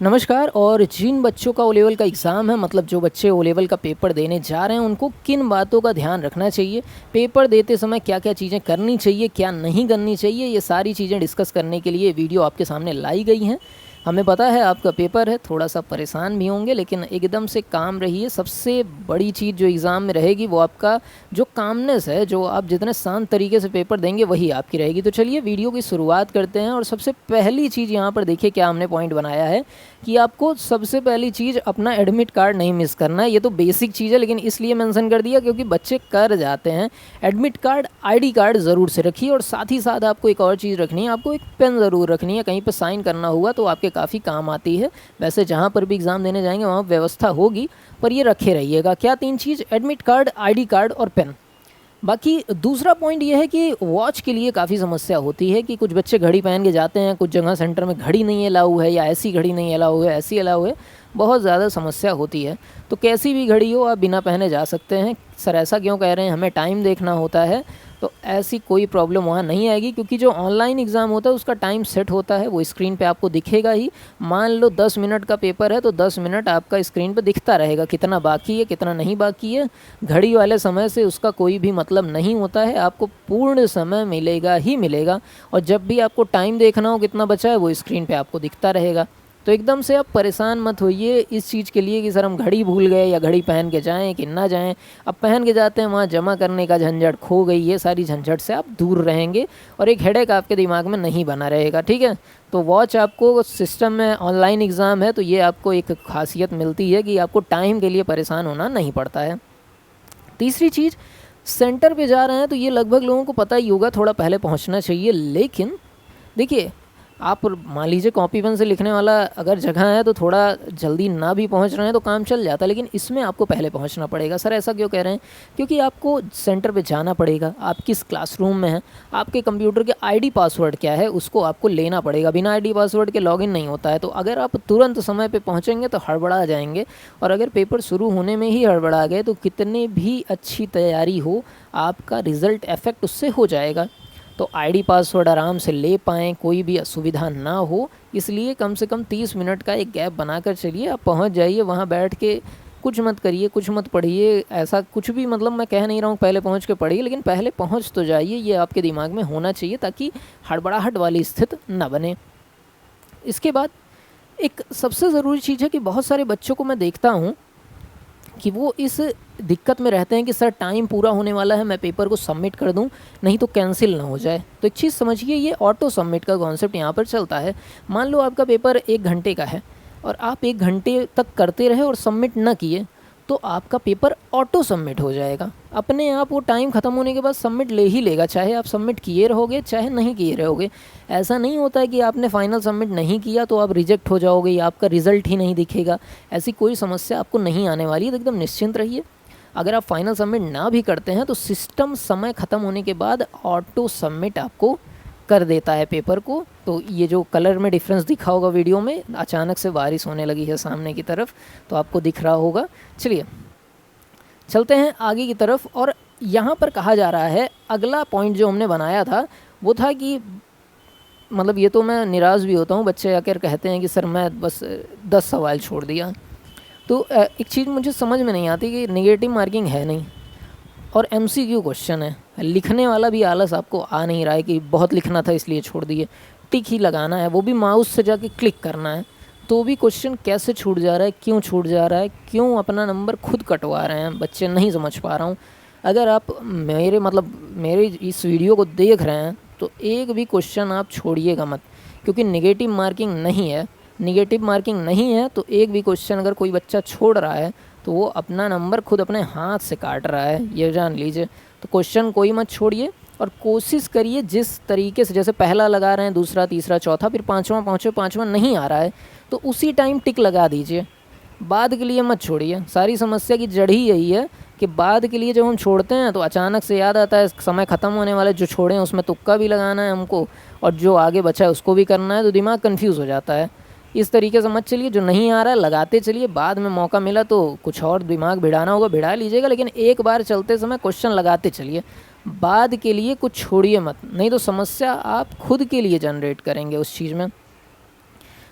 नमस्कार। और जिन बच्चों का ओ लेवल का एग्ज़ाम है, मतलब जो बच्चे ओ लेवल का पेपर देने जा रहे हैं, उनको किन बातों का ध्यान रखना चाहिए, पेपर देते समय क्या-क्या चीज़ें करनी चाहिए, क्या नहीं करनी चाहिए, ये सारी चीज़ें डिस्कस करने के लिए वीडियो आपके सामने लाई गई हैं। हमें पता है आपका पेपर है, थोड़ा-सा परेशान भी होंगे, लेकिन एकदम से काम रहिए। सबसे बड़ी चीज़ जो एग्ज़ाम में रहेगी वो आपका जो कामनेस है, जो आप जितने शांत तरीके से पेपर देंगे वही आपकी रहेगी। तो चलिए वीडियो की शुरुआत करते हैं। और सबसे पहली चीज़ यहाँ पर देखिए क्या हमने पॉइंट बनाया है कि आपको सबसे पहली चीज़ अपना एडमिट कार्ड नहीं मिस करना है। ये तो बेसिक चीज़ है, लेकिन इसलिए मेंशन कर दिया क्योंकि बच्चे कर जाते हैं। एडमिट कार्ड, आईडी कार्ड ज़रूर से रखिए। और साथ ही साथ आपको एक और चीज़ रखनी है, आपको एक पेन ज़रूर रखनी है। कहीं पे साइन करना हुआ तो आपके काफ़ी काम आती है। वैसे जहाँ पर भी एग्ज़ाम देने जाएंगे वहाँ व्यवस्था होगी, पर ये रखे रहिएगा। क्या तीन चीज़? एडमिट कार्ड, आईडी कार्ड और पेन। बाकी दूसरा पॉइंट ये है कि वॉच के लिए काफ़ी समस्या होती है कि कुछ बच्चे घड़ी पहन के जाते हैं, कुछ जगह सेंटर में घड़ी नहीं अलाउ है, या ऐसी घड़ी नहीं अलाउ है, ऐसी अलाउ है। बहुत ज़्यादा समस्या होती है। तो कैसी भी घड़ी हो आप बिना पहने जा सकते हैं। सर ऐसा क्यों कह रहे हैं, हमें टाइम देखना होता है। तो ऐसी कोई प्रॉब्लम वहाँ नहीं आएगी, क्योंकि जो ऑनलाइन एग्ज़ाम होता है उसका टाइम सेट होता है, वो स्क्रीन पे आपको दिखेगा ही। मान लो 10 मिनट का पेपर है तो 10 मिनट आपका स्क्रीन पे दिखता रहेगा, कितना बाकी है कितना नहीं बाकी है। घड़ी वाले समय से उसका कोई भी मतलब नहीं होता है, आपको पूर्ण समय मिलेगा ही मिलेगा। और जब भी आपको टाइम देखना हो कितना बचा है, वो स्क्रीन पे आपको दिखता रहेगा। तो एकदम से आप परेशान मत होइए इस चीज़ के लिए कि सर हम घड़ी भूल गए या घड़ी पहन के जाएं कि ना जाएं। अब पहन के जाते हैं, वहाँ जमा करने का झंझट खो गई, ये सारी झंझट से आप दूर रहेंगे और एक हेडेक आपके दिमाग में नहीं बना रहेगा। ठीक है, तो वॉच आपको सिस्टम में, ऑनलाइन एग्ज़ाम है तो ये आपको एक खासियत मिलती है कि आपको टाइम के लिए परेशान होना नहीं पड़ता है। तीसरी चीज़, सेंटर पे जा रहे हैं तो ये लगभग लोगों को पता ही होगा, थोड़ा पहले पहुंचना चाहिए। लेकिन देखिए, आप मान लीजिए कॉपी पेन से लिखने वाला अगर जगह है तो थोड़ा जल्दी ना भी पहुंच रहे हैं तो काम चल जाता है, लेकिन इसमें आपको पहले पहुंचना पड़ेगा। सर ऐसा क्यों कह रहे हैं? क्योंकि आपको सेंटर पे जाना पड़ेगा, आप किस क्लासरूम में हैं, आपके कंप्यूटर के आईडी पासवर्ड क्या है उसको आपको लेना पड़ेगा। बिना आईडी पासवर्ड के लॉगिन नहीं होता है। तो अगर आप तुरंत समय पे पहुंचेंगे तो हड़बड़ा जाएंगे, और अगर पेपर शुरू होने में ही हड़बड़ा गए तो कितनी भी अच्छी तैयारी हो, आपका रिज़ल्ट इफेक्ट उससे हो जाएगा। तो आईडी पासवर्ड आराम से ले पाएँ, कोई भी असुविधा ना हो, इसलिए कम से कम 30 मिनट का एक गैप बनाकर चलिए। आप पहुंच जाइए, वहां बैठ के कुछ मत करिए, कुछ मत पढ़िए, ऐसा कुछ भी। मतलब मैं कह नहीं रहा हूँ पहले पहुंच के पढ़िए, लेकिन पहले पहुंच तो जाइए। ये आपके दिमाग में होना चाहिए ताकि हड़बड़ाहट वाली स्थिति ना बने। इसके बाद एक सबसे ज़रूरी चीज़ है कि बहुत सारे बच्चों को मैं देखता हूँ कि वो इस दिक्कत में रहते हैं कि सर टाइम पूरा होने वाला है, मैं पेपर को सबमिट कर दूं, नहीं तो कैंसिल ना हो जाए। तो एक चीज़ समझिए, ये ऑटो सबमिट का कॉन्सेप्ट यहाँ पर चलता है। मान लो आपका पेपर 1 घंटे का है और आप 1 घंटे तक करते रहे और सबमिट ना किए, तो आपका पेपर ऑटो सबमिट हो जाएगा अपने आप। वो टाइम ख़त्म होने के बाद सबमिट ले ही लेगा, चाहे आप सबमिट किए रहोगे चाहे नहीं किए रहोगे। ऐसा नहीं होता है कि आपने फाइनल सबमिट नहीं किया तो आप रिजेक्ट हो जाओगे या आपका रिज़ल्ट ही नहीं दिखेगा। ऐसी कोई समस्या आपको नहीं आने वाली है, तो एकदम निश्चिंत रहिए। अगर आप फाइनल सबमिट ना भी करते हैं तो सिस्टम समय ख़त्म होने के बाद ऑटो सबमिट आपको कर देता है पेपर को। तो ये जो कलर में डिफरेंस दिखा होगा वीडियो में, अचानक से बारिश होने लगी है सामने की तरफ, तो आपको दिख रहा होगा। चलिए चलते हैं आगे की तरफ। और यहाँ पर कहा जा रहा है, अगला पॉइंट जो हमने बनाया था वो था कि, मतलब ये तो मैं निराश भी होता हूँ, बच्चे आकर कहते हैं कि सर मैं बस 10 सवाल छोड़ दिया। तो एक चीज़ मुझे समझ में नहीं आती कि नेगेटिव मार्किंग है नहीं और एमसीक्यू क्वेश्चन है, लिखने वाला भी आलस आपको आ नहीं रहा है कि बहुत लिखना था इसलिए छोड़ दिए। टिक ही लगाना है, वो भी माउस से जाके क्लिक करना है, तो भी क्वेश्चन कैसे छूट जा रहा है, क्यों छूट जा रहा है, क्यों अपना नंबर खुद कटवा रहे हैं बच्चे, नहीं समझ पा रहा हूँ। अगर आप मेरे इस वीडियो को देख रहे हैं तो एक भी क्वेश्चन आप छोड़िएगा मत, क्योंकि नेगेटिव मार्किंग नहीं है। निगेटिव मार्किंग नहीं है तो एक भी क्वेश्चन अगर कोई बच्चा छोड़ रहा है तो वो अपना नंबर खुद अपने हाथ से काट रहा है, ये जान लीजिए। तो क्वेश्चन कोई मत छोड़िए और कोशिश करिए जिस तरीके से, जैसे पहला लगा रहे हैं, दूसरा, तीसरा, चौथा, फिर पाँचवा पहुँचो, पाँचवा नहीं आ रहा है तो उसी टाइम टिक लगा दीजिए, बाद के लिए मत छोड़िए। सारी समस्या की जड़ ही यही है कि बाद के लिए जब हम छोड़ते हैं तो अचानक से याद आता है समय ख़त्म होने वाला है, जो छोड़े हैं उसमें तुक्का भी लगाना है हमको और जो आगे बचा है उसको भी करना है, तो दिमाग कन्फ्यूज़ हो जाता है। इस तरीके से मत चलिए, जो नहीं आ रहा है लगाते चलिए, बाद में मौका मिला तो कुछ और दिमाग भिड़ाना होगा भिड़ा लीजिएगा, लेकिन एक बार चलते समय क्वेश्चन लगाते चलिए, बाद के लिए कुछ छोड़िए मत, नहीं तो समस्या आप खुद के लिए जनरेट करेंगे उस चीज़ में।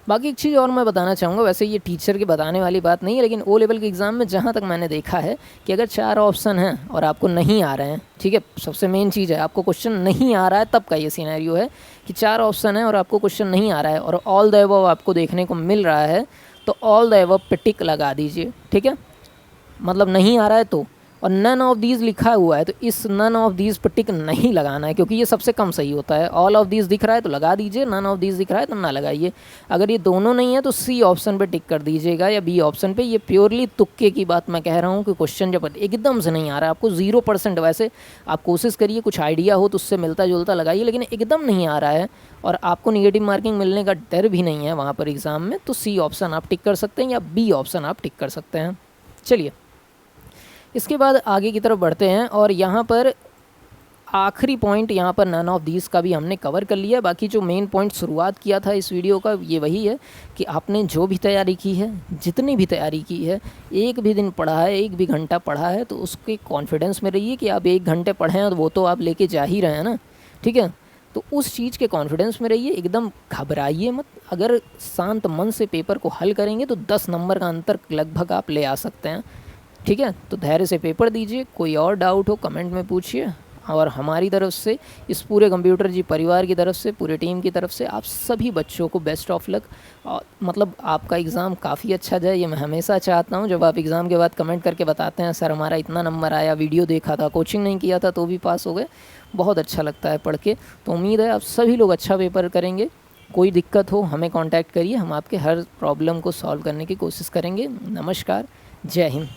बाकी एक चीज़ और मैं बताना चाहूँगा, वैसे ये टीचर के बताने वाली बात नहीं है, लेकिन ओ लेवल के एग्ज़ाम में जहाँ तक मैंने देखा है कि अगर 4 ऑप्शन हैं और आपको नहीं आ रहे हैं, ठीक है, सबसे मेन चीज़ है आपको क्वेश्चन नहीं आ रहा है, तब का ये सिनेरियो है कि 4 ऑप्शन है और आपको क्वेश्चन नहीं आ रहा है और ऑल द अबव आपको देखने को मिल रहा है, तो ऑल द अबव पे टिक लगा दीजिए, ठीक है। मतलब नहीं आ रहा है तो, और नन ऑफ दीज लिखा हुआ है तो इस नन ऑफ दीज पर टिक नहीं लगाना है, क्योंकि ये सबसे कम सही होता है। ऑल ऑफ दीज दिख रहा है तो लगा दीजिए, नन ऑफ दीज दिख रहा है तो ना लगाइए। अगर ये दोनों नहीं है तो सी ऑप्शन पे टिक कर दीजिएगा या बी ऑप्शन पे। ये प्योरली तुक्के की बात मैं कह रहा हूँ कि क्वेश्चन जब एकदम से नहीं आ रहा है, आपको 0%, वैसे आप कोशिश करिए कुछ आइडिया हो तो उससे मिलता जुलता लगाइए, लेकिन एकदम नहीं आ रहा है और आपको निगेटिव मार्किंग मिलने का डर भी नहीं है वहाँ पर एग्ज़ाम में, तो सी ऑप्शन आप टिक कर सकते हैं या बी ऑप्शन आप टिक कर सकते हैं। चलिए इसके बाद आगे की तरफ बढ़ते हैं और यहाँ पर आखिरी पॉइंट, यहाँ पर नन ऑफ दीज का भी हमने कवर कर लिया। बाकी जो मेन पॉइंट शुरुआत किया था इस वीडियो का ये वही है कि आपने जो भी तैयारी की है, जितनी भी तैयारी की है, एक भी दिन पढ़ा है, एक भी घंटा पढ़ा है, तो उसके कॉन्फिडेंस में रहिए कि आप 1 घंटे पढ़े हैं तो वो तो आप लेके जा ही रहे हैं ना, ठीक है। तो उस चीज़ के कॉन्फिडेंस में रहिए, एकदम घबराइए मत। अगर शांत मन से पेपर को हल करेंगे तो 10 नंबर का अंतर लगभग आप ले आ सकते हैं, ठीक है। तो धैर्य से पेपर दीजिए। कोई और डाउट हो कमेंट में पूछिए, और हमारी तरफ से, इस पूरे कंप्यूटर जी परिवार की तरफ से, पूरे टीम की तरफ से आप सभी बच्चों को बेस्ट ऑफ लक। और मतलब आपका एग्ज़ाम काफ़ी अच्छा जाए, ये मैं हमेशा चाहता हूँ। जब आप एग्ज़ाम के बाद कमेंट करके बताते हैं सर हमारा इतना नंबर आया, वीडियो देखा था, कोचिंग नहीं किया था तो भी पास हो गए, बहुत अच्छा लगता है पढ़ के। तो उम्मीद है आप सभी लोग अच्छा पेपर करेंगे। कोई दिक्कत हो हमें कॉन्टैक्ट करिए, हम आपके हर प्रॉब्लम को सॉल्व करने की कोशिश करेंगे। नमस्कार, जय हिंद।